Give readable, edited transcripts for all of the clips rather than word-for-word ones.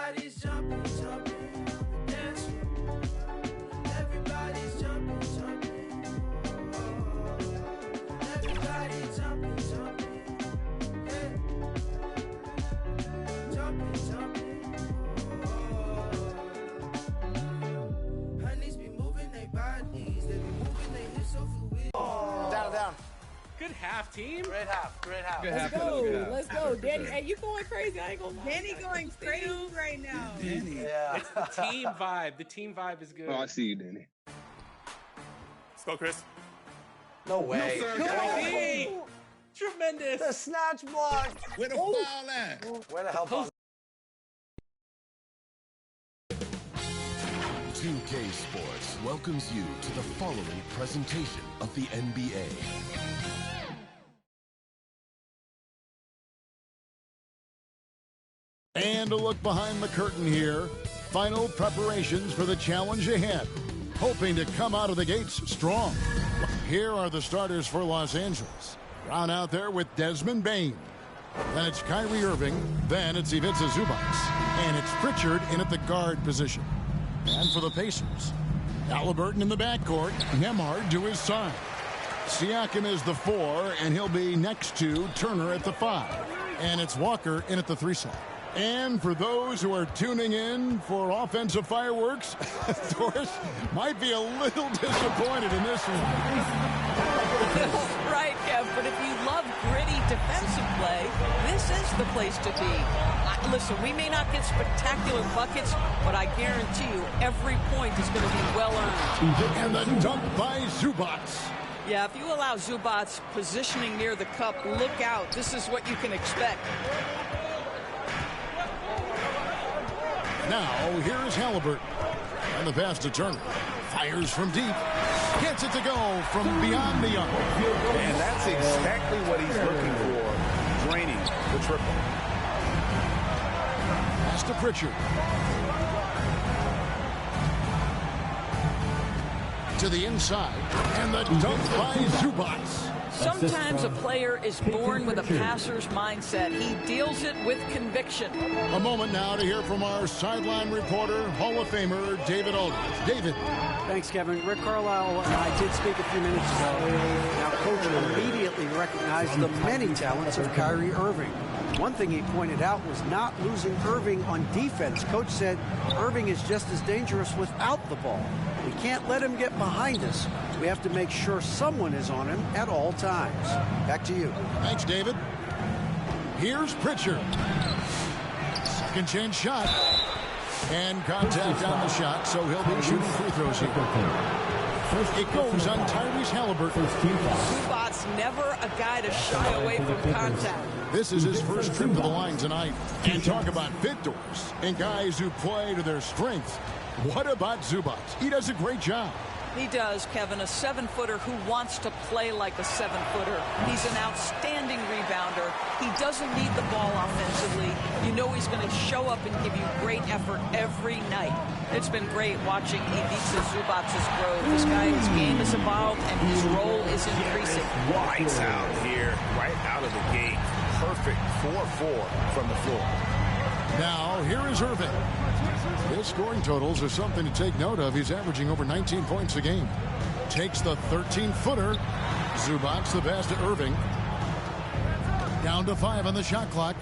Everybody's jumping, jumping, dancing. Everybody's jumping, jumping. Everybody's jumping, jumping. Yeah. Jumping, jumping. Honeys be moving their bodies. They be moving their hips so fluid. Down, down. Good half, team. Great half, great half. Let's go, let's go. Danny, hey, you going crazy. I ain't gonna lie. Danny going crazy right now. Danny. Yeah. It's the team vibe. The team vibe is good. Oh, I see you, Danny. Let's go, Chris. No way. No, sir. Hey, tremendous. The snatch block. Where the foul at? Where the hell was 2K Sports welcomes you to the following presentation of the NBA. And a look behind the curtain here. Final preparations for the challenge ahead. Hoping to come out of the gates strong. Here are the starters for Los Angeles. Brown out there with Desmond Bane. Then it's Kyrie Irving. Then it's Ivica Zubac. And it's Pritchard in at the guard position. And for the Pacers, Halliburton in the backcourt. Nembhard to his side. Siakam is the 4, and he'll be next to Turner at the 5. And it's Walker in at the 3 slot. And for those who are tuning in for offensive fireworks, Doris might be a little disappointed in this one. Right, Kev, but if you love gritty defensive play, this is the place to be. Listen, we may not get spectacular buckets, but I guarantee you every point is going to be well earned. And the dunk by Zubac. Yeah, if you allow Zubac positioning near the cup, look out. This is what you can expect. Now, here is Halliburton. And the pass to Turner. Fires from deep. Gets it to go from beyond the arc. And that's exactly what he's looking for, draining the triple. Pass to Pritchard. To the inside. And the dunk by Zubac. Sometimes a player is born with a passer's mindset. He deals it with conviction. A moment now to hear from our sideline reporter, Hall of Famer, David Aldridge. David. Thanks, Kevin. Rick Carlisle and I did speak a few minutes ago. Now, Coach immediately recognized the many talents of Kyrie Irving. One thing he pointed out was not losing Irving on defense. Coach said Irving is just as dangerous without the ball. We can't let him get behind us. We have to make sure someone is on him at all times. Back to you. Thanks, David. Here's Pritchard. Second chance shot. And contact on the shot, so he'll be shooting free throws here. It goes on Tyrese Halliburton. Zubac's never a guy to shy away from contact. This is his first trip to the line tonight. And talk about victors and guys who play to their strengths. What about Zubac? He does a great job. He does, Kevin, a 7-footer who wants to play like a 7-footer. He's an outstanding rebounder. He doesn't need the ball offensively. You know he's going to show up and give you great effort every night. It's been great watching Ivica Zubac's growth. This guy's game has evolved and his role is increasing. Lights out here, right out of the gate. Perfect 4-4 from the floor. Now, here is Irving. His scoring totals are something to take note of. He's averaging over 19 points a game. Takes the 13-footer. Zubac the pass to Irving. Down to 5 on the shot clock.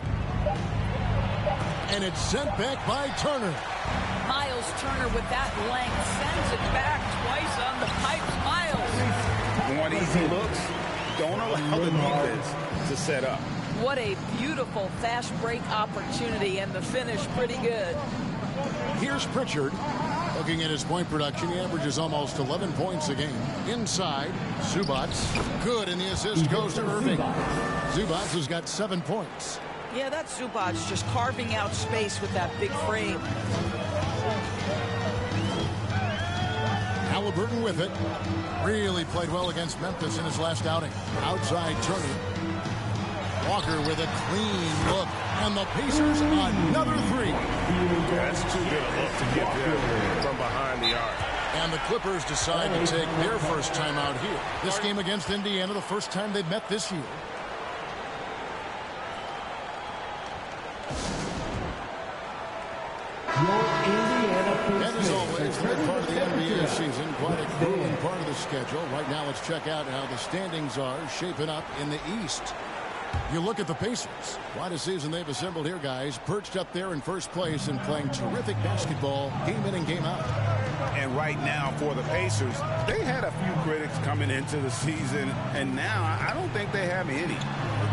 And it's sent back by Turner. Miles Turner with that length sends it back twice on the pipes. Miles. Want easy looks? Don't allow the defense to set up. What a beautiful fast break opportunity, and the finish pretty good. Here's Pritchard. Looking at his point production, he averages almost 11 points a game. Inside, Zubac. Good, and the assist goes to Irving. Zubac has got 7 points. Yeah, that's Zubac just carving out space with that big frame. Halliburton with it. Really played well against Memphis in his last outing. Outside Turner. Walker with a clean look. And the Pacers another 3. That's too good a look to get them from behind the arc. And the Clippers decide to take their first time out here. This game against Indiana, the first time they've met this year. Angeles schedule. Right now, let's check out how the standings are shaping up in the East. You look at the Pacers. Quite a season they've assembled here, guys. Perched up there in first place and playing terrific basketball game in and game out. And right now for the Pacers, they had a few critics coming into the season, and now I don't think they have any.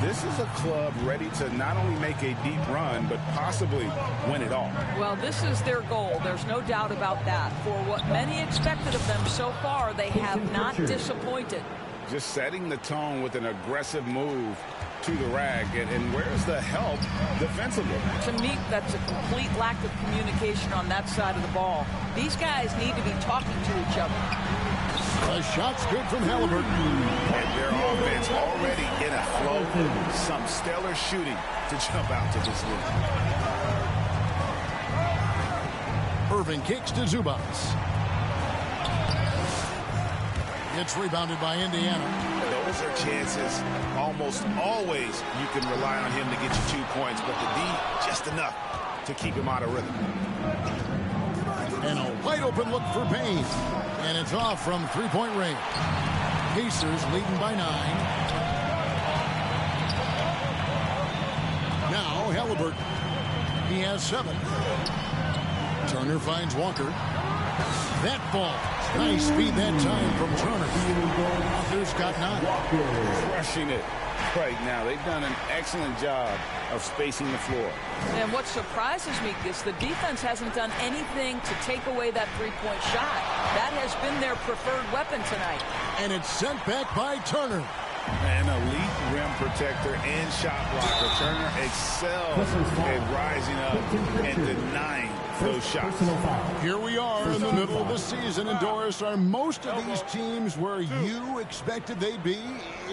This is a club ready to not only make a deep run, but possibly win it all. Well, this is their goal. There's no doubt about that. For what many expected of them so far, they have not disappointed. Just setting the tone with an aggressive move to the rack, and where's the help defensively? To me, that's a complete lack of communication on that side of the ball. These guys need to be talking to each other. The shot's good from Halliburton. And their offense already in a flow. Some stellar shooting to jump out to this lead. Irving kicks to Zubats. It's rebounded by Indiana. Those are chances. Almost always you can rely on him to get you 2 points, but the D, just enough to keep him out of rhythm. And a wide open look for Payne. And it's off from three-point range. Pacers leading by 9. Now Halliburton. He has 7. Turner finds Walker. That ball. Nice speed that time from Turner. Walker's got 9. Crushing it right now. They've done an excellent job of spacing the floor. And what surprises me is the defense hasn't done anything to take away that three-point shot. That has been their preferred weapon tonight. And it's sent back by Turner. An elite rim protector and shot blocker. Turner excels at rising up and denying those shots. Here we are in the middle of the season, and Doris, are most of these teams where you expected they'd be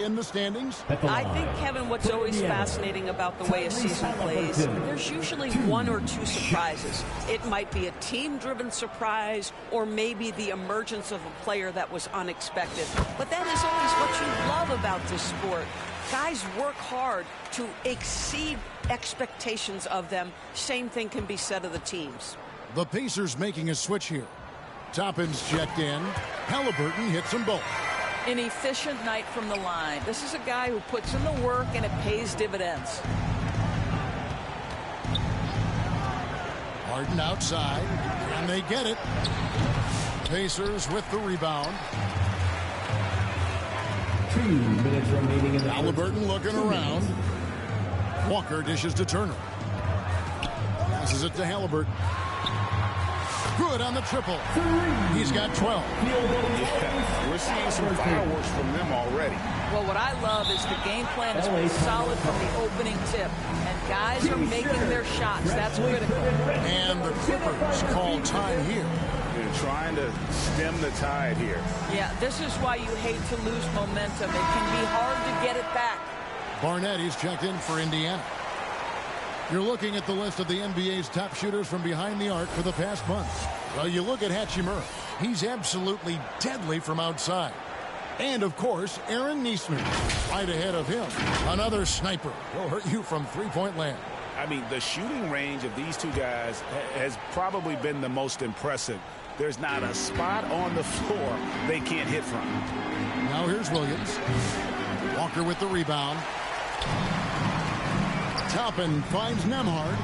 in the standings? I think, Kevin, what's always fascinating about the way a season plays, there's usually 1 or 2 surprises. It might be a team-driven surprise, or maybe the emergence of a player that was unexpected. But that is always what you love about this sport. Guys work hard to exceed expectations of them. Same thing can be said of the teams. The Pacers making a switch here. Toppin's checked in. Halliburton hits them both. An efficient night from the line. This is a guy who puts in the work and it pays dividends. Harden outside, and they get it. Pacers with the rebound. 2 minutes remaining in the Halliburton looking around. Walker dishes to Turner. Passes it to Halliburton. Good on the triple. He's got 12. Yeah, we're seeing some fireworks from them already. Well, what I love is the game plan has been solid from the opening tip. And guys are making their shots. That's critical. And the Clippers call time here. They're trying to stem the tide here. Yeah, this is why you hate to lose momentum. It can be hard to get it back. Barnett is checked in for Indiana. You're looking at the list of the NBA's top shooters from behind the arc for the past month. Well, you look at Hachimura. He's absolutely deadly from outside. And, of course, Aaron Neesmith right ahead of him. Another sniper. He'll hurt you from three-point land. I mean, the shooting range of these 2 guys has probably been the most impressive. There's not a spot on the floor they can't hit from. Now here's Williams. Walker with the rebound. Toppin finds Nembhard.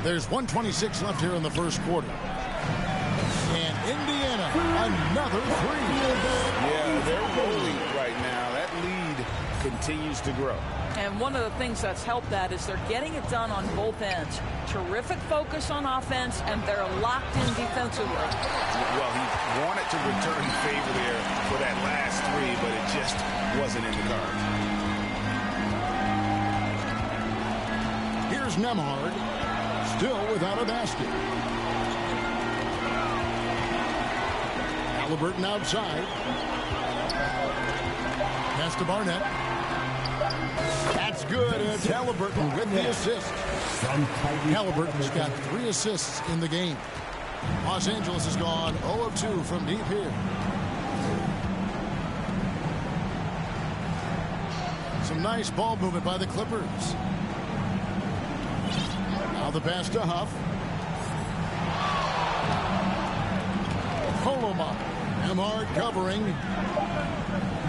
There's 1:26 left here in the first quarter. And Indiana, another 3. Yeah, they're rolling right now. That lead continues to grow. And one of the things that's helped that is they're getting it done on both ends. Terrific focus on offense, and they're locked in defensively. Well, he wanted to return favor there for that last 3, but it just wasn't in the cards. Here's Nembhard, still without a basket. Halliburton outside. Pass to Barnett. That's good. It's Halliburton with the assist. Halliburton's got 3 assists in the game. Los Angeles has gone 0 of 2 from deep here. Some nice ball movement by the Clippers. Now the pass to Huff. Coloma. Emhart covering.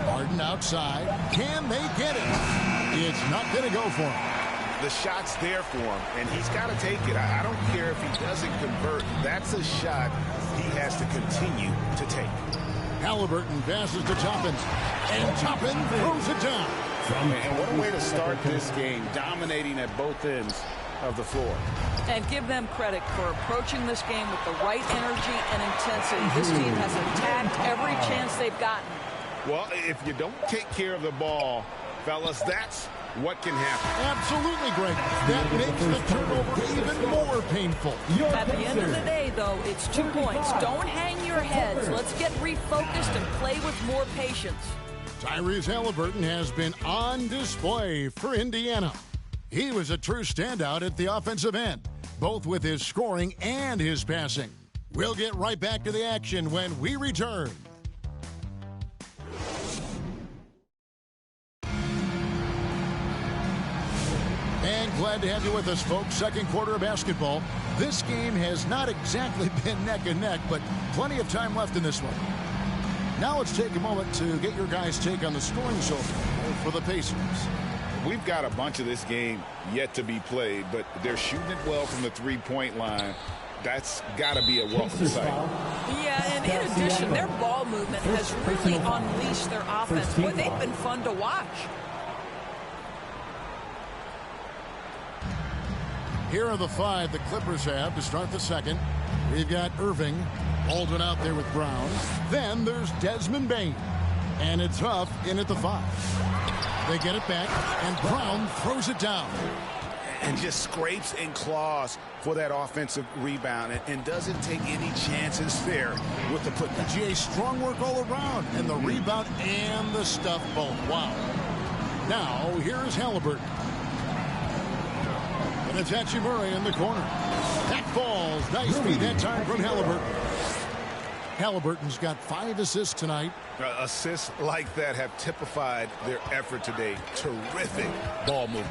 Harden outside. Can they get it? It's not going to go for him. The shot's there for him, and he's got to take it. I don't care if he doesn't convert. That's a shot he has to continue to take. Halliburton passes to Toppin. And Toppin throws it down. And what a way to start this game, dominating at both ends of the floor. And give them credit for approaching this game with the right energy and intensity. This team has attacked every chance they've gotten. Well, if you don't take care of the ball, fellas, that's what can happen. Absolutely, Greg. That makes the turnover even more painful. At the end of the day, though, it's 2 points. Don't hang your heads. Let's get refocused and play with more patience. Tyrese Halliburton has been on display for Indiana. He was a true standout at the offensive end, both with his scoring and his passing. We'll get right back to the action when we return. And glad to have you with us, folks. Second quarter of basketball. This game has not exactly been neck and neck, but plenty of time left in this one. Now let's take a moment to get your guys' take on the scoring so far for the Pacers. We've got a bunch of this game yet to be played, but they're shooting it well from the three-point line. That's got to be a welcome sight. Yeah, and in addition, their ball movement has really unleashed their offense. Boy, they've been fun to watch. Here are the 5 the Clippers have to start the second. We've got Irving, Baldwin out there with Brown. Then there's Desmond Bane. And it's Huff in at the 5. They get it back, and Brown throws it down. And just scrapes and claws for that offensive rebound and doesn't take any chances there with the putback. GA, strong work all around, and the rebound and the stuff both. Wow. Now, here's Halliburton. And it's Hachimura in the corner. That falls. Nice feed that time from Halliburton. Halliburton's got 5 assists tonight. Assists like that have typified their effort today. Terrific ball movement.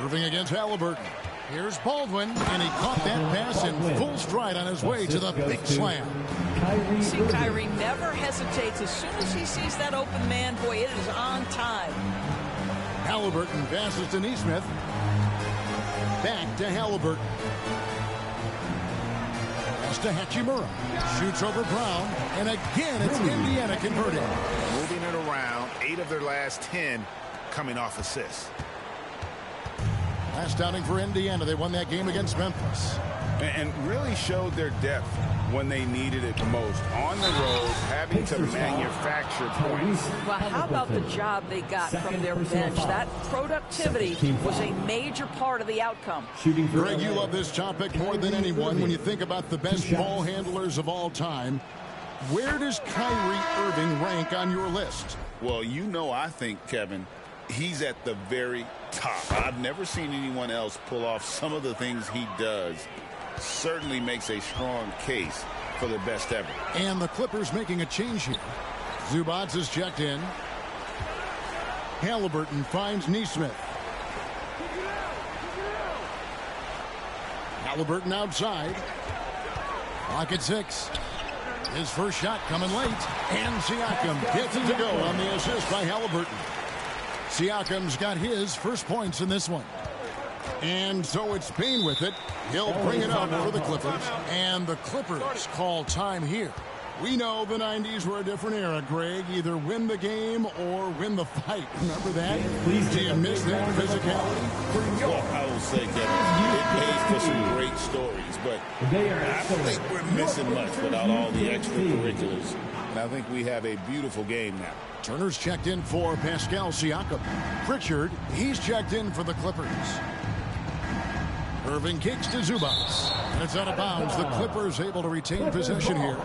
Irving against Halliburton. Here's Baldwin, and he caught that pass in full stride on his way to the big slam. See, Kyrie never hesitates. As soon as he sees that open man, boy, it is on time. Halliburton passes to Nesmith. Back to Halliburton. Pass to Hachimura. Shoots over Brown. And again, it's Indiana converting. Moving it around. 8 of their last 10 coming off assists. Last outing for Indiana. They won that game against Memphis. And really showed their depth when they needed it most. On the road, having to manufacture points. Well, how about the job they got from their bench? That productivity was a major part of the outcome. Greg, you love this topic more than anyone. When you think about the best ball handlers of all time, where does Kyrie Irving rank on your list? Well, you know, I think, Kevin, he's at the very top. I've never seen anyone else pull off some of the things he does. Certainly makes a strong case for the best ever. And the Clippers making a change here. Zubats is checked in. Halliburton finds Nesmith. Halliburton outside. Clock at 6. His first shot coming late. And Siakam gets it to go on the assist by Halliburton. Siakam's got his first points in this one. And so it's Payne with it. He'll bring it up for the Clippers. And the Clippers call time here. We know the 90s were a different era, Greg. Either win the game or win the fight. Remember that? Do you miss that physicality? Well, I will say, Kevin, it pays for some great stories, but I don't think we're missing much without all the extracurriculars. And I think we have a beautiful game now. Turner's checked in for Pascal Siakam. Pritchard, he's checked in for the Clippers. Irving kicks to Zubats. And it's out of bounds. The Clippers able to retain possession here.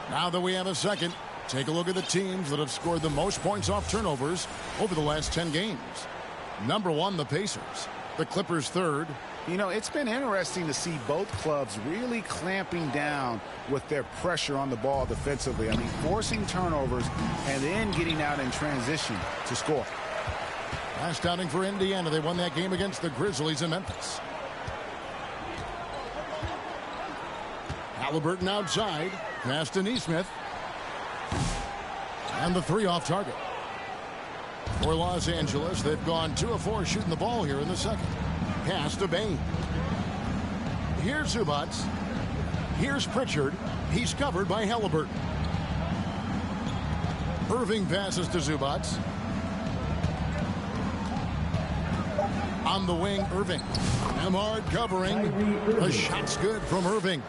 Now that we have a second, take a look at the teams that have scored the most points off turnovers over the last 10 games. Number 1, the Pacers. The Clippers 3rd. You know, it's been interesting to see both clubs really clamping down with their pressure on the ball defensively. I mean, forcing turnovers and then getting out in transition to score. Last outing for Indiana. They won that game against the Grizzlies in Memphis. Halliburton outside. Pass to Neesmith. And the three off target. For Los Angeles, they've gone 2 of 4 shooting the ball here in the second. Pass to Bain. Here's Zubats. Here's Pritchard. He's covered by Halliburton. Irving passes to Zubats. On the wing, Irving. Emard covering. The shot's good from Irving.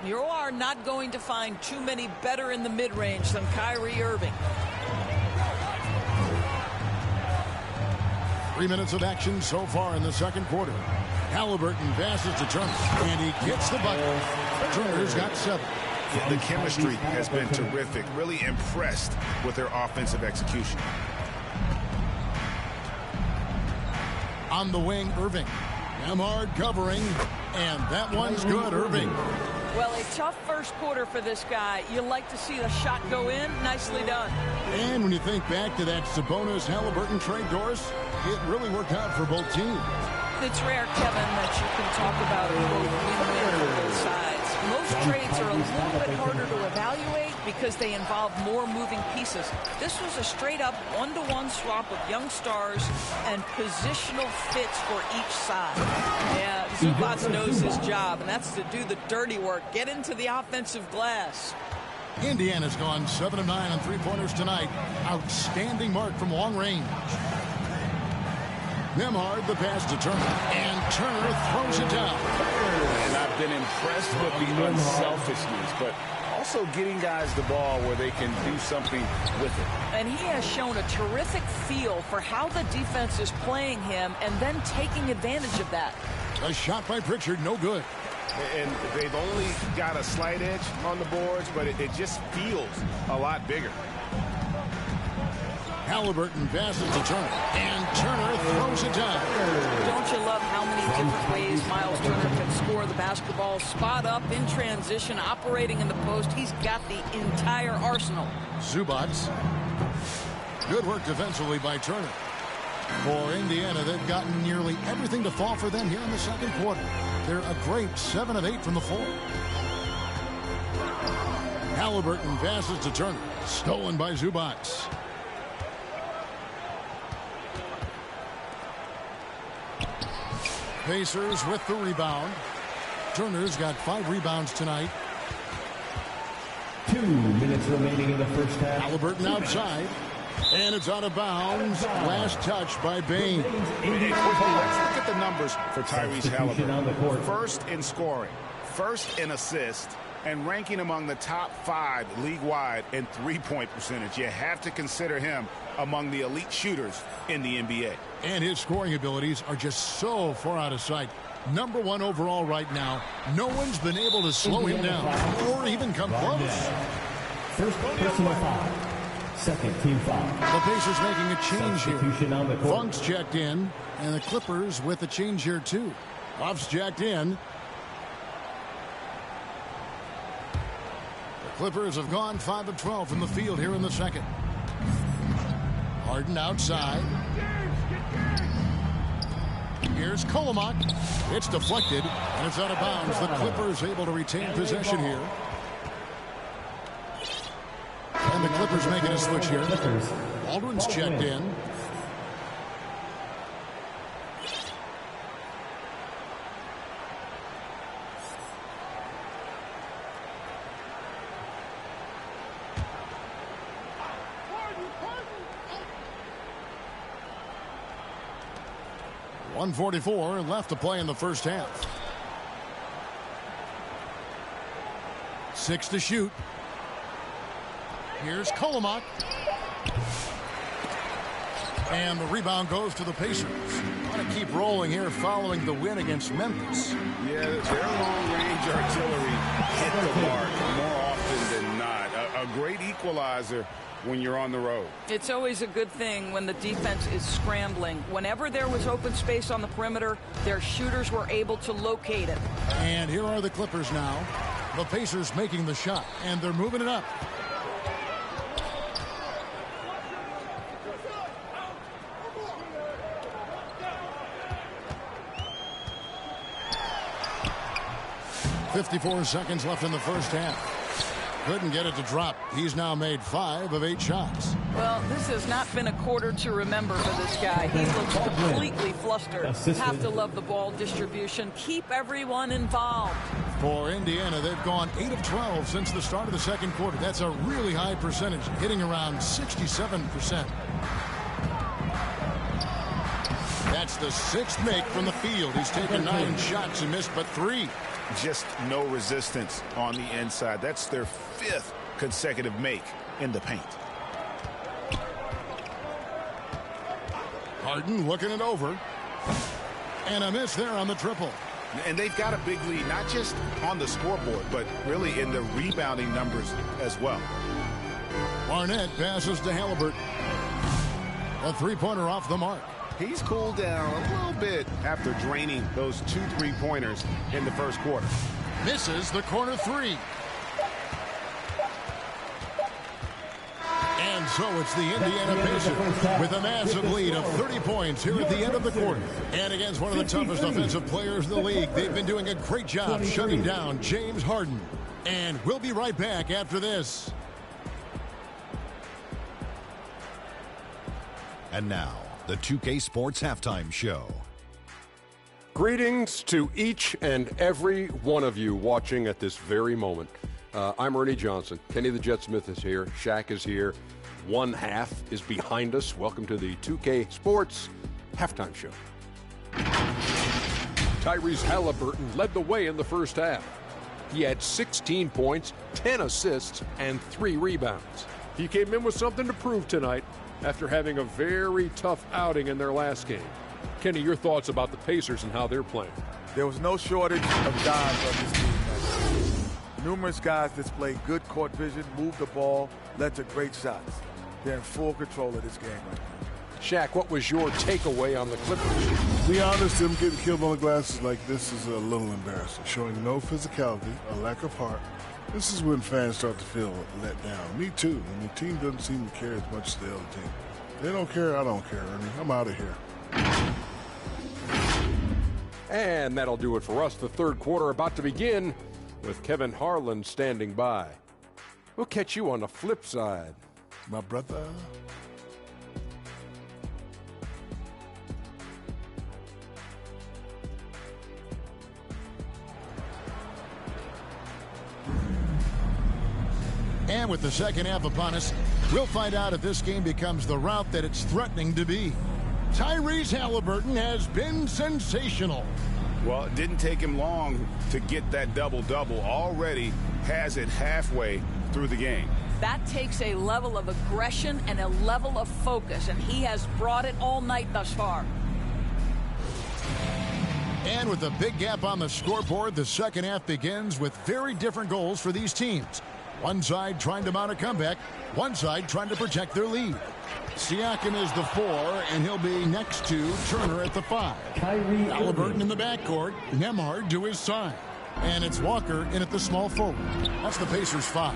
You are not going to find too many better in the mid-range than Kyrie Irving. 3 minutes of action so far in the second quarter. Halliburton passes to Turner, and he gets the bucket. Turner's got 7. Yeah, the chemistry has been terrific. Really impressed with their offensive execution. On the wing, Irving. Emard covering, and that one's good, Irving. Well, a tough first quarter for this guy. You like to see the shot go in. Nicely done. And when you think back to that Sabonis-Halliburton trade, Doris, it really worked out for both teams. It's rare, Kevin, that you can talk about a win-win for both sides. Most trades are a little bit harder to evaluate because they involve more moving pieces. This was a straight-up one-to-one swap of young stars and positional fits for each side. Yeah, Zubats knows his job, and that's to do the dirty work, get into the offensive glass. Indiana's gone 7 of 9 on three-pointers tonight. Outstanding mark from long range. Nemhard, the pass to Turner, and Turner throws it down. And I've been impressed with the unselfishness, but also getting guys the ball where they can do something with it. And he has shown a terrific feel for how the defense is playing him and then taking advantage of that. A shot by Pritchard, no good. And they've only got a slight edge on the boards, but it just feels a lot bigger. Halliburton passes to Turner, and Turner throws it down. Don't you love how many different ways Miles Turner can score the basketball? Spot up, in transition, operating in the post. He's got the entire arsenal. Zubats. Good work defensively by Turner. For Indiana, they've gotten nearly everything to fall for them here in the second quarter. They're a great 7 of 8 from the floor. Halliburton passes to Turner. Stolen by Zubats. Pacers with the rebound. Turner's got 5 rebounds tonight. 2 minutes remaining in the first half. Halliburton outside. And it's out of bounds. Last touch by Bain. Let's look at the numbers for Tyrese Halliburton. First in scoring, first in assists, and ranking among the top 5 league-wide in three-point percentage. You have to consider him among the elite shooters in the NBA. And his scoring abilities are just so far out of sight. Number 1 overall right now. No one's been able to slow him down or even come close. First personal foul. Second team foul. The Pacers making a change Substitution here. on the court. Funk's checked in, and the Clippers with a change here too. Buff's checked in. The Clippers have gone 5 of 12 from the field here in the second. Harden outside. Here's Kolomak. It's deflected, and it's out of bounds. The Clippers able to retain possession here. And the Clippers making a switch here. Aldrin's checked in. .144 left to play in the first half. 6 to shoot. Here's Kolomak. And the rebound goes to the Pacers. Want to keep rolling here following the win against Memphis. Yeah, their long-range artillery hit the mark more often than not. A great equalizer when you're on the road. It's always a good thing when the defense is scrambling. Whenever there was open space on the perimeter, their shooters were able to locate it. And here are the Clippers now. The Pacers making the shot, and they're moving it up. 54 seconds left in the first half. Couldn't get it to drop. He's now made 5 of 8 shots. Well, this has not been a quarter to remember for this guy. He looks completely flustered. Have to love the ball distribution. Keep everyone involved. For Indiana, they've gone 8 of 12 since the start of the second quarter. That's a really high percentage, hitting around 67%. That's the 6th make from the field. He's taken 9 shots and missed but 3. Just no resistance on the inside. That's their 5th consecutive make in the paint. Harden looking it over. And a miss there on the triple. And they've got a big lead, not just on the scoreboard, but really in the rebounding numbers as well. Barnett passes to Halliburton. A three-pointer off the mark. He's cooled down a little bit after draining those 2 3-pointers in the first quarter. Misses the corner 3. And so it's the Indiana Pacers with a massive lead of 30 points here at the end of the quarter. And against one of the toughest offensive players in the league, they've been doing a great job shutting down James Harden. And we'll be right back after this. And now, the 2K Sports Halftime Show. Greetings to each and every one of you watching at this very moment. I'm Ernie Johnson. Kenny the Jet Smith is here. Shaq is here. One half is behind us. Welcome to the 2K Sports Halftime Show. Tyrese Halliburton led the way in the first half. He had 16 points, 10 assists, and 3 rebounds. He came in with something to prove tonight after having a very tough outing in their last game. Kenny, your thoughts about the Pacers and how they're playing? There was no shortage of guys on this team. Numerous guys displayed good court vision, moved the ball, led to great shots. They're in full control of this game right now. Shaq, what was your takeaway on the Clippers? To be honest, them getting killed on the glass like this is a little embarrassing. Showing no physicality, a lack of heart. This is when fans start to feel let down. Me too. And the team doesn't seem to care as much as the other team. They don't care, I don't care, Ernie. I'm out of here. And that'll do it for us. The third quarter about to begin with Kevin Harlan standing by. We'll catch you on the flip side. My brother. And with the second half upon us, we'll find out if this game becomes the route that it's threatening to be. Tyrese Halliburton has been sensational. Well, it didn't take him long to get that double-double. Already has it halfway through the game. That takes a level of aggression and a level of focus, and he has brought it all night thus far. And with a big gap on the scoreboard, the second half begins with very different goals for these teams. One side trying to mount a comeback, one side trying to protect their lead. Siakam is the 4, and he'll be next to Turner at the 5. Halliburton in the backcourt, Nembhard to his side. And it's Walker in at the small forward. That's the Pacers' 5.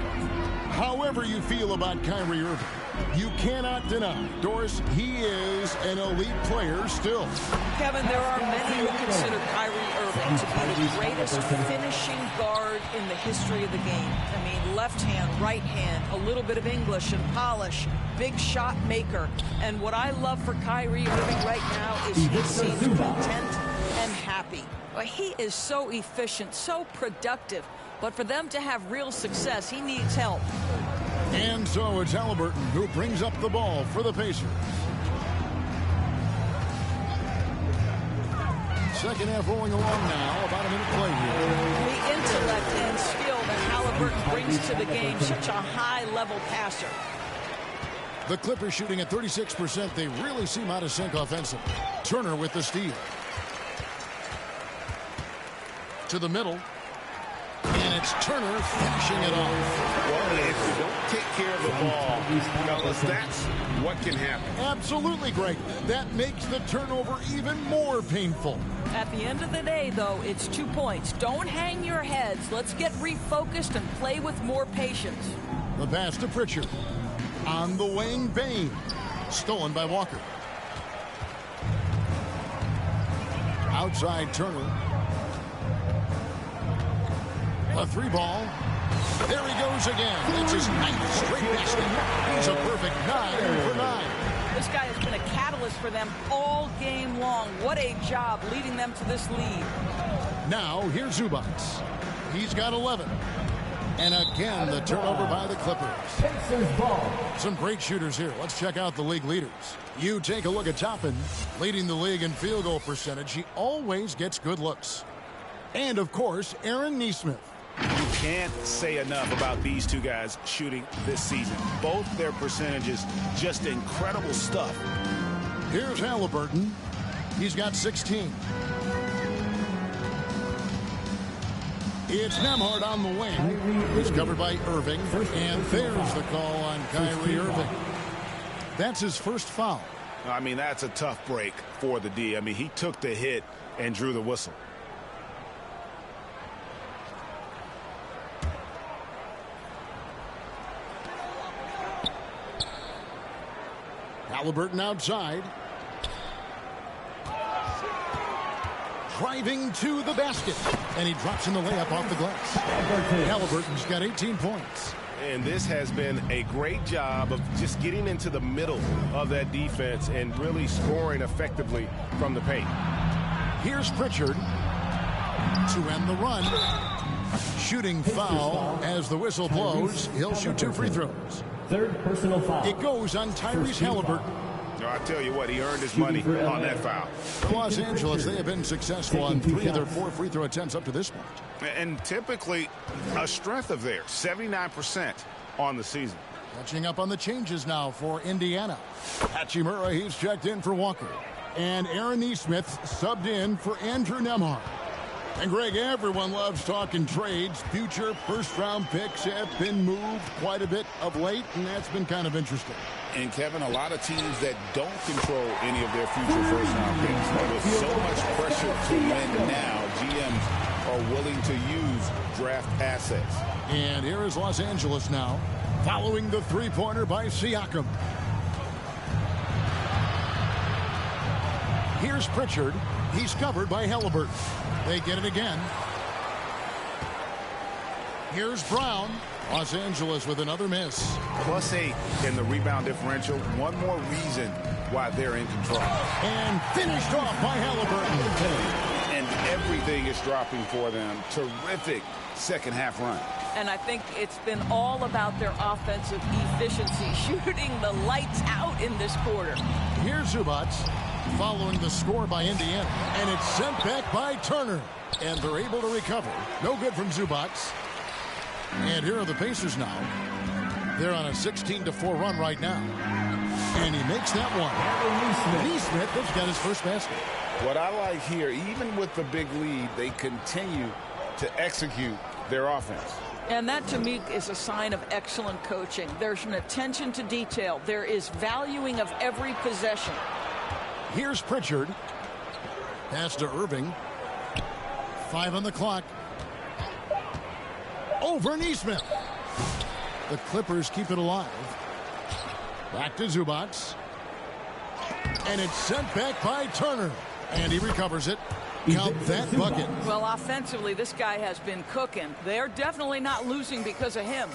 However you feel about Kyrie Irving, you cannot deny, Doris, he is an elite player still. Kevin, there are many who consider Kyrie Irving to be the greatest finishing guard in the history of the game. I mean, left hand, right hand, a little bit of English and polish, big shot maker. And what I love for Kyrie Irving right now is he seems content and happy. He is so efficient, so productive. But for them to have real success, he needs help. And so it's Halliburton who brings up the ball for the Pacers. Second half rolling along now, about a minute play here. The intellect and skill that Halliburton brings to the game, such a high-level passer. The Clippers shooting at 36%. They really seem out of sync offensively. Turner with the steal. To the middle. And it's Turner finishing it off. Well, if you don't take care of the ball, fellas, that's what can happen. Absolutely great. That makes the turnover even more painful. At the end of the day, though, it's 2 points. Don't hang your heads. Let's get refocused and play with more patience. The pass to Pritchard. On the wing, Bain. Stolen by Walker. Outside Turner. A 3-ball. There he goes again. That's his 9th straight basket. He's a perfect 9 for 9. This guy has been a catalyst for them all game long. What a job leading them to this lead. Now, here's Zubac. He's got 11. And again, the turnover by the Clippers. Some great shooters here. Let's check out the league leaders. You take a look at Toppin, leading the league in field goal percentage. He always gets good looks. And, of course, Aaron Nesmith. You can't say enough about these two guys shooting this season. Both their percentages, just incredible stuff. Here's Halliburton. He's got 16. It's Nembhard on the wing. He's covered by Irving. And there's the call on Kyrie Irving. That's his first foul. I mean, that's a tough break for the D. I mean, he took the hit and drew the whistle. Halliburton outside. Driving to the basket. And he drops in the layup off the glass. Halliburton's got 18 points. And this has been a great job of just getting into the middle of that defense and really scoring effectively from the paint. Here's Pritchard to end the run. Shooting foul as the whistle blows. He'll shoot 2 free throws. Third personal foul. It goes on Tyrese Halliburton. I tell you what, he earned his money on that foul. For Los Angeles, they have been successful on 3 of their 4 free throw attempts up to this point. And typically a strength of theirs, 79% on the season. Catching up on the changes now for Indiana. Hachimura, he's checked in for Walker. And Aaron Nesmith subbed in for Andrew Nembhard. And Greg, everyone loves talking trades. Future first-round picks have been moved quite a bit of late, and that's been kind of interesting. And, Kevin, a lot of teams that don't control any of their future first-round picks. With so much pressure to win now, GMs are willing to use draft assets. And here is Los Angeles now, following the three-pointer by Siakam. Here's Pritchard. He's covered by Halliburton. They get it again. Here's Brown. Los Angeles with another miss. +8 in the rebound differential. One more reason why they're in control. And finished off by Halliburton. And everything is dropping for them. Terrific second-half run. And I think it's been all about their offensive efficiency, shooting the lights out in this quarter. Here's Zubac, following the score by Indiana. And it's sent back by Turner. And they're able to recover. No good from Zubac. And here are the Pacers now. They're on a 16-4 run right now. And he makes that one. Nesmith has got his first basket. What I like here, even with the big lead, they continue to execute their offense. And that, to me, is a sign of excellent coaching. There's an attention to detail. There is valuing of every possession. Here's Pritchard. Pass to Irving. 5 on the clock. Over Nesmith. The Clippers keep it alive. Back to Zubac. And it's sent back by Turner. And he recovers it. Count that bucket. Well, offensively, this guy has been cooking. They're definitely not losing because of him.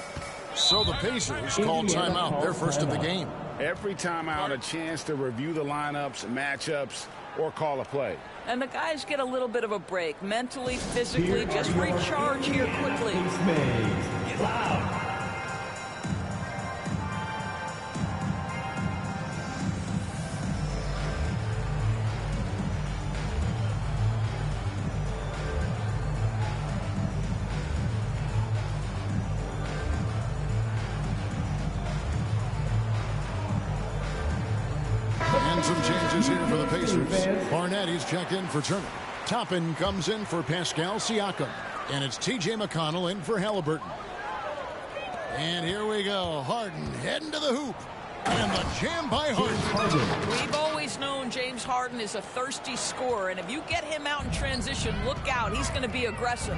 So the Pacers call timeout, their first of the game. Every timeout, a chance to review the lineups, matchups, or call a play. And the guys get a little bit of a break. Mentally, physically, just recharge here quickly. And some changes here for the Pacers. Barnett, he's checked in for Turner. Toppin comes in for Pascal Siakam. And it's T.J. McConnell in for Halliburton. And here we go. Harden heading to the hoop. And the jam by Harden. We've always known James Harden is a thirsty scorer. And if you get him out in transition, look out. He's going to be aggressive.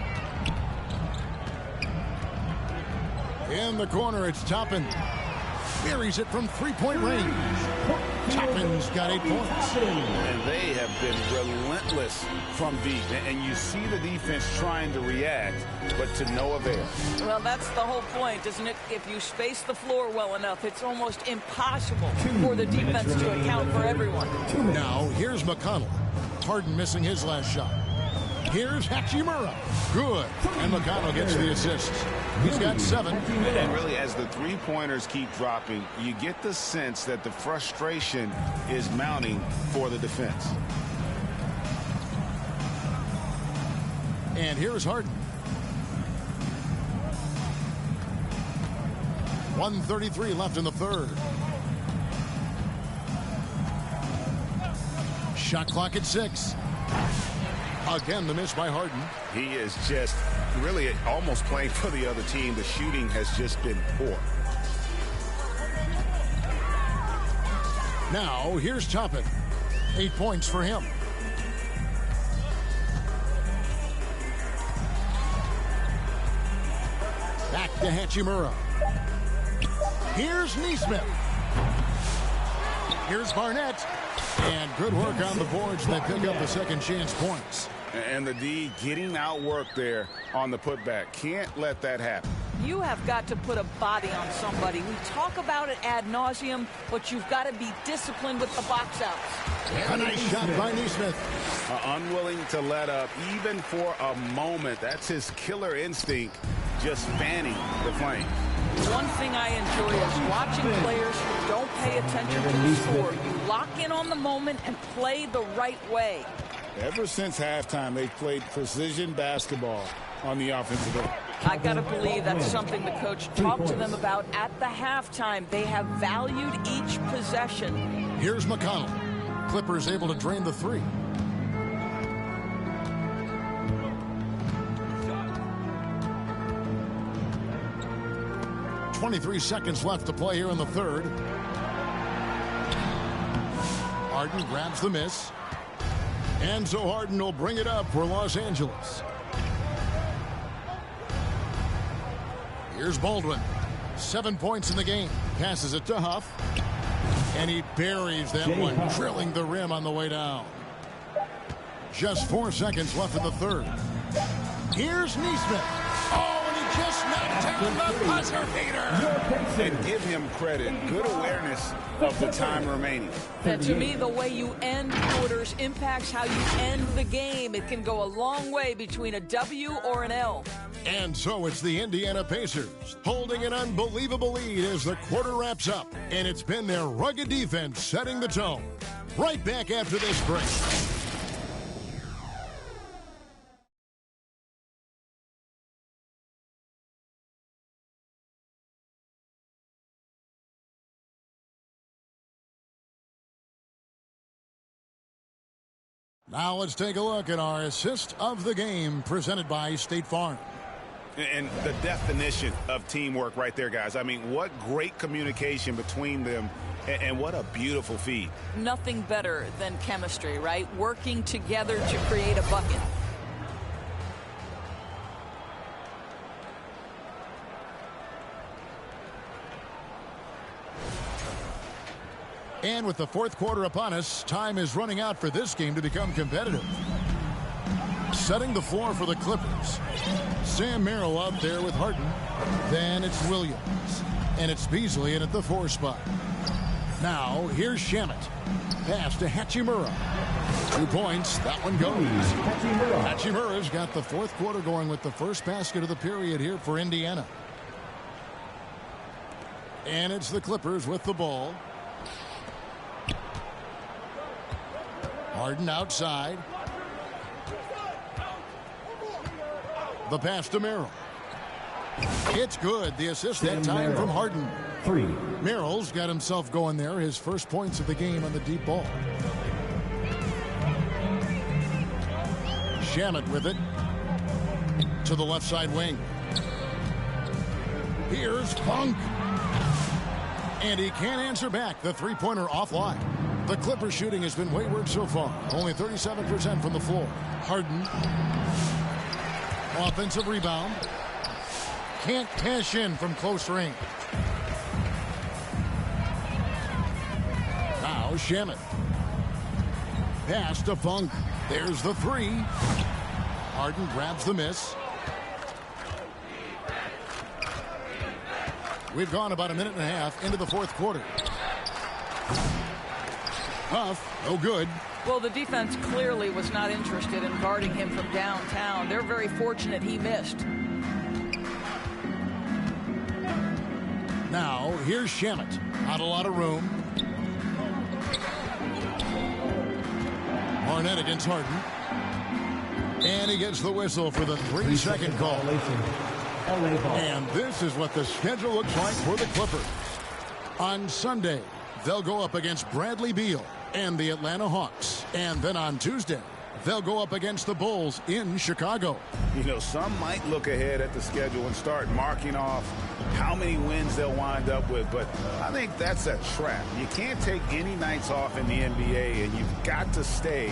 In the corner, it's Toppin. Buries it from three-point range. Toppin's got 8 points. And they have been relentless from deep. And you see the defense trying to react, but to no avail. Well, that's the whole point, isn't it? If you space the floor well enough, it's almost impossible for the defense to account for everyone. Now, here's McConnell. Harden missing his last shot. Here's Hachimura. Good. And McConnell gets the assist. He's got 7. And really, as the three-pointers keep dropping, you get the sense that the frustration is mounting for the defense. And here's Harden. 1:33 left in the third. Shot clock at 6. Again, the miss by Harden. He is just really almost playing for the other team. The shooting has just been poor. Now, here's Toppin. 8 points for him. Back to Hachimura. Here's Neesmith. Here's Barnett. And good work on the boards. They pick up the second chance points. And the D getting outworked there on the putback. Can't let that happen. You have got to put a body on somebody. We talk about it ad nauseum, but you've got to be disciplined with the box outs. A nice shot by Neesmith. Unwilling to let up even for a moment. That's his killer instinct, just fanning the flame. One thing I enjoy is watching players who don't pay attention to the score. You lock in on the moment and play the right way. Ever since halftime, they've played precision basketball on the offensive end. I got to believe that's something the coach talked to them about at the halftime. They have valued each possession. Here's McConnell. Clippers able to drain the 3. .23 seconds left to play here in the third. Harden grabs the miss. And so Harden will bring it up for Los Angeles. Here's Baldwin. 7 points in the game. Passes it to Huff. And he buries that one, drilling the rim on the way down. Just 4 seconds left in the third. Here's Neesmith. Oh, and he just knocked down the buzzer beater. And give him credit. Good awareness of the time remaining. And to me, the way you end quarters impacts how you end the game. It can go a long way between a W or an L. And so it's the Indiana Pacers holding an unbelievable lead as the quarter wraps up. And it's been their rugged defense setting the tone. Right back after this break. Now let's take a look at our assist of the game presented by State Farm. And the definition of teamwork right there, guys. I mean, what great communication between them, and what a beautiful feed. Nothing better than chemistry, right? Working together to create a bucket. And with the fourth quarter upon us, time is running out for this game to become competitive. Setting the floor for the Clippers. Sam Merrill out there with Harden. Then it's Williams. And it's Beasley in at the 4 spot. Now, here's Shamet. Pass to Hachimura. 2 points. That one goes. Hachimura's got the fourth quarter going with the first basket of the period here for Indiana. And it's the Clippers with the ball. Harden outside. The pass to Merrill. It's good. The assist that time from Harden. 3. Merrill's got himself going there. His first points of the game on the deep ball. Shamet with it. To the left side wing. Here's Funk. And he can't answer back. The three-pointer offline. The Clippers shooting has been wayward so far. Only 37% from the floor. Harden. Offensive rebound. Can't cash in from close range. Now Now Shamet. Pass to Funk. There's the three. Harden grabs the miss. We've gone about a minute and a half into the fourth quarter. Huff, no good. Well, the defense clearly was not interested in guarding him from downtown. They're very fortunate he missed. Now, here's Shamet. Not a lot of room. Barnett against Harden. And he gets the whistle for the 3-second call. And this is what the schedule looks like for the Clippers. On Sunday, they'll go up against Bradley Beal and the Atlanta Hawks. And then on Tuesday, they'll go up against the Bulls in Chicago. You know, some might look ahead at the schedule and start marking off how many wins they'll wind up with, but I think that's a trap. You can't take any nights off in the NBA, and you've got to stay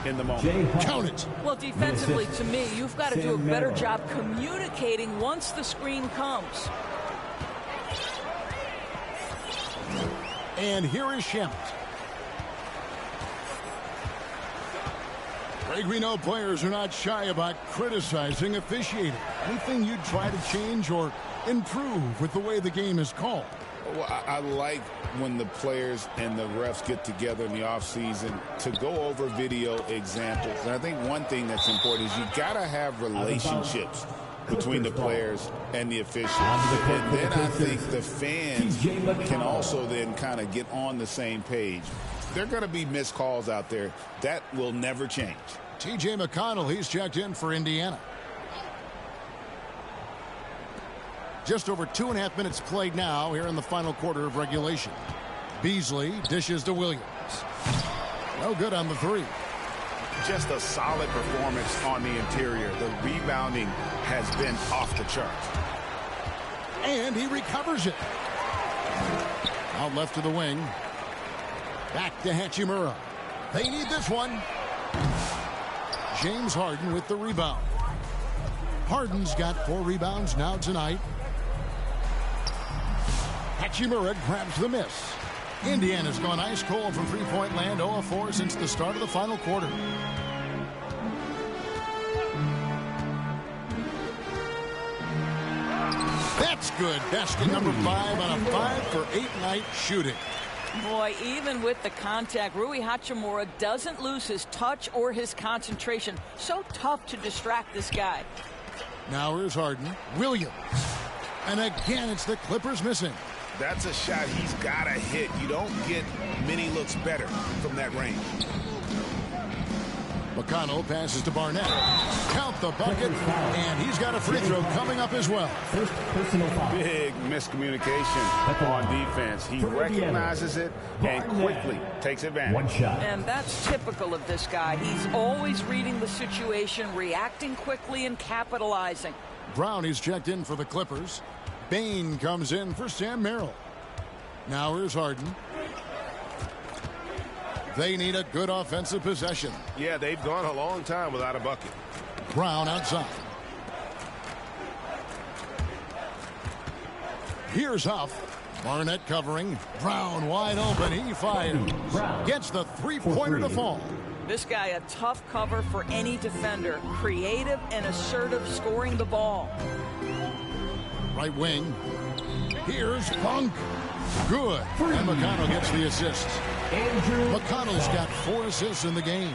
in the moment. Count it. Well, defensively, to me, you've got to do a better job communicating once the screen comes. And here is Shamet. Greg, we know players are not shy about criticizing officiating. Anything you'd try to change or improve with the way the game is called? Well, I like when the players and the refs get together in the offseason to go over video examples. And I think one thing that's important is you got to have relationships between the players and the officials. And then I think the fans can also then kind of get on the same page. There are going to be missed calls out there. That will never change. T.J. McConnell, he's checked in for Indiana. Just over 2.5 minutes played now here in the final quarter of regulation. Beasley dishes to Williams. No good on the three. Just a solid performance on the interior. The rebounding has been off the charts. And he recovers it. Out left to the wing. Back to Hachimura. They need this one. James Harden with the rebound. Harden's got 4 rebounds now tonight. Hachimura grabs the miss. Indiana's gone ice cold from three-point land, 0 of 4 since the start of the final quarter. That's good. Basket number 5 on a 5-for-8 night shooting. Boy, even with the contact, Rui Hachimura doesn't lose his touch or his concentration. So tough to distract this guy. Now here's Harden. Williams. And again, it's the Clippers missing. That's a shot he's got to hit. You don't get many looks better from that range. McConnell passes to Barnett. Count the bucket, and he's got a free throw coming up as well. First personal foul. Big miscommunication on defense. He recognizes it and quickly takes advantage. One shot. And that's typical of this guy. He's always reading the situation, reacting quickly, and capitalizing. Brown, he's checked in for the Clippers. Bain comes in for Sam Merrill. Now here's Harden. They need a good offensive possession. Yeah, they've gone a long time without a bucket. Brown outside. Here's Huff. Barnett covering. Brown wide open. He fires. Gets the three-pointer to fall. This guy a tough cover for any defender. Creative and assertive scoring the ball. Right wing. Here's Funk. Good. And McConnell gets the assist. McConnell's got 4 assists in the game.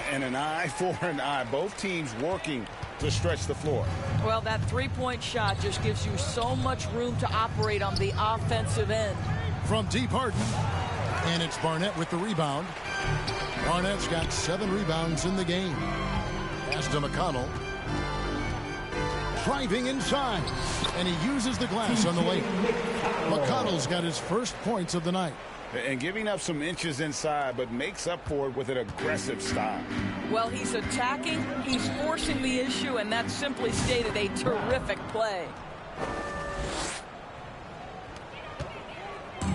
And an eye for an eye. Both teams working to stretch the floor. Well, that three-point shot just gives you so much room to operate on the offensive end. From deep Harden. And it's Barnett with the rebound. Barnett's got 7 rebounds in the game. Pass to McConnell. Driving inside. And he uses the glass on the lane. McConnell's got his first points of the night. And giving up some inches inside, but makes up for it with an aggressive style. Well, he's attacking, he's forcing the issue, and that's simply stated a terrific play.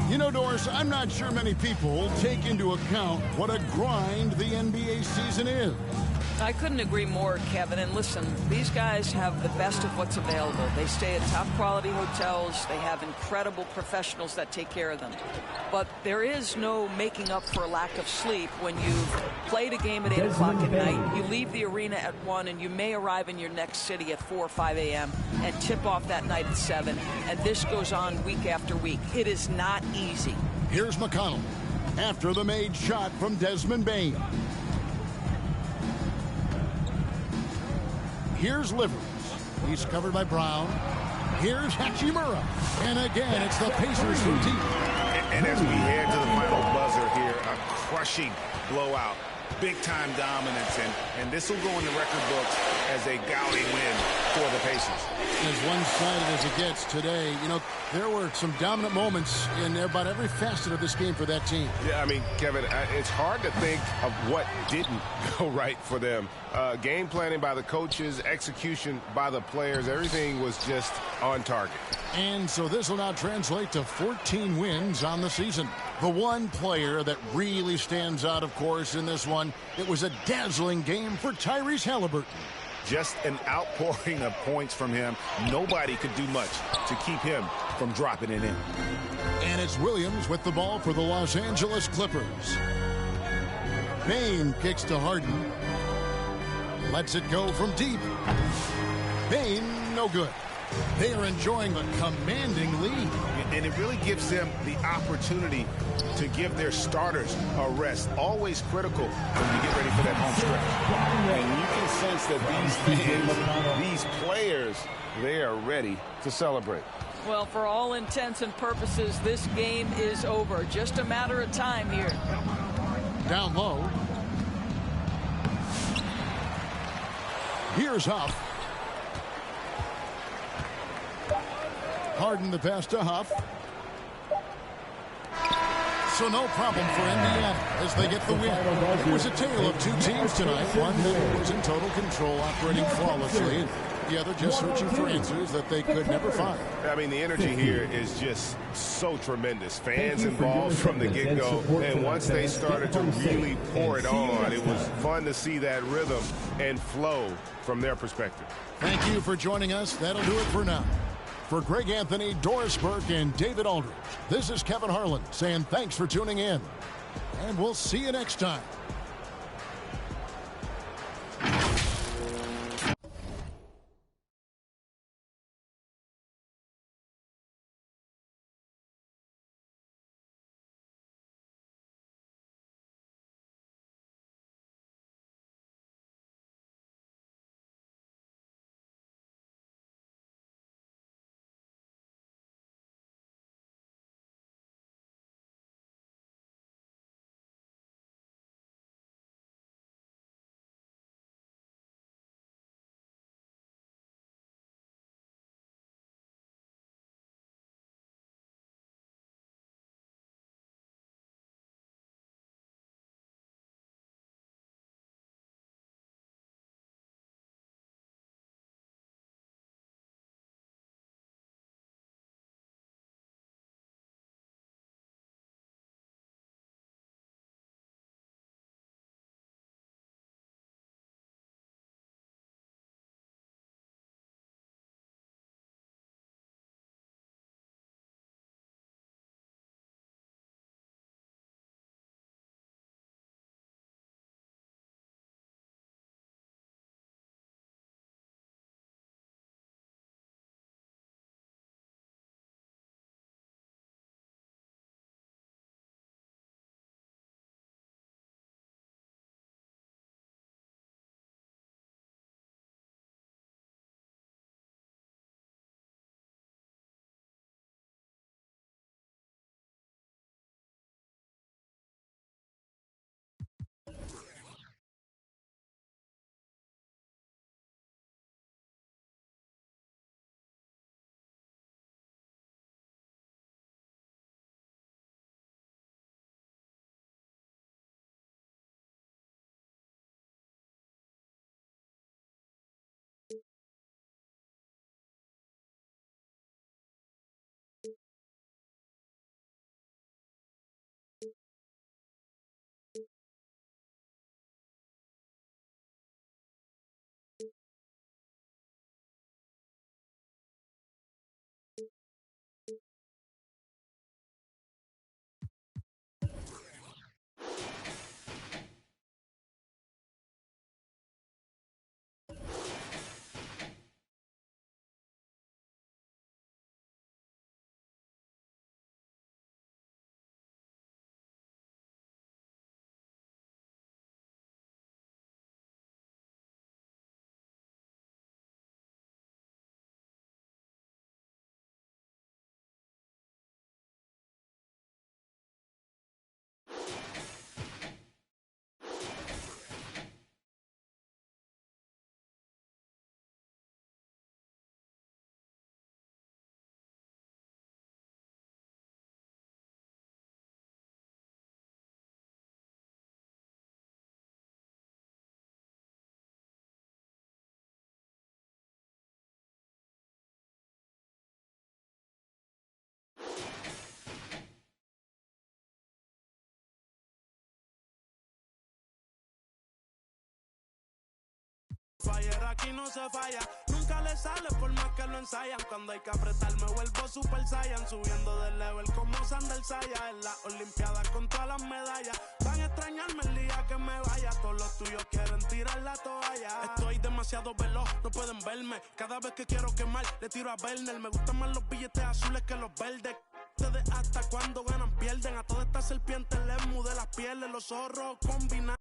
You know, Doris, I'm not sure many people take into account what a grind the NBA season is. I couldn't agree more, Kevin. And listen, these guys have the best of what's available. They stay at top quality hotels. They have incredible professionals that take care of them. But there is no making up for a lack of sleep when you've played a game at 8 o'clock at night, you leave the arena at 1, and you may arrive in your next city at 4 or 5 a.m. and tip off that night at 7. And this goes on week after week. It is not easy. Here's McConnell after the made shot from Desmond Bain. Here's Livers. He's covered by Brown. Here's Hachimura. And again, it's the Pacers from deep. And as we head to the final buzzer here, a crushing blowout. Big-time dominance, and this will go in the record books as a gaudy win for the Pacers. As one-sided as it gets today, you know, there were some dominant moments in about every facet of this game for that team. Yeah, I mean, Kevin, it's hard to think of what didn't go right for them. Game planning by the coaches, execution by the players, everything was just on target. And so this will now translate to 14 wins on the season. The one player that really stands out, of course, in this one, it was a dazzling game for Tyrese Halliburton. Just an outpouring of points from him. Nobody could do much to keep him from dropping it in. And it's Williams with the ball for the Los Angeles Clippers. Bain kicks to Harden. Lets it go from deep. Bain, no good. They are enjoying a commanding lead. And it really gives them the opportunity to give their starters a rest. Always critical when you get ready for that home stretch. And you can sense that these players, they are ready to celebrate. Well, for all intents and purposes, this game is over. Just a matter of time here. Down low. Here's Huff. Harden the pass to Huff. So no problem for Indiana as they get the win. It was a tale of two teams tonight. One that was in total control, operating flawlessly, and the other just searching for answers that they could never find. I mean, the energy here is just so tremendous. Fans involved from the get-go, and once they started to really pour it on, it was fun to see that rhythm and flow from their perspective. Thank you for joining us. That'll do it for now. For Greg Anthony, Doris Burke, and David Aldridge, this is Kevin Harlan saying thanks for tuning in. And we'll see you next time. fire, aquí no se falla. Nunca le sale por más que lo ensayan. Cuando hay que apretar me vuelvo Super Saiyan. Subiendo de level como Sandal Saya. En las Olimpiadas con todas las medallas. Van a extrañarme el día que me vaya. Todos los tuyos quieren tirar la toalla. Estoy demasiado veloz, no pueden verme. Cada vez que quiero quemar, le tiro a Werner. Me gustan más los billetes azules que los verdes. Ustedes hasta cuando ganan pierden. A todas estas serpientes les mudé las pieles. Los zorros combinan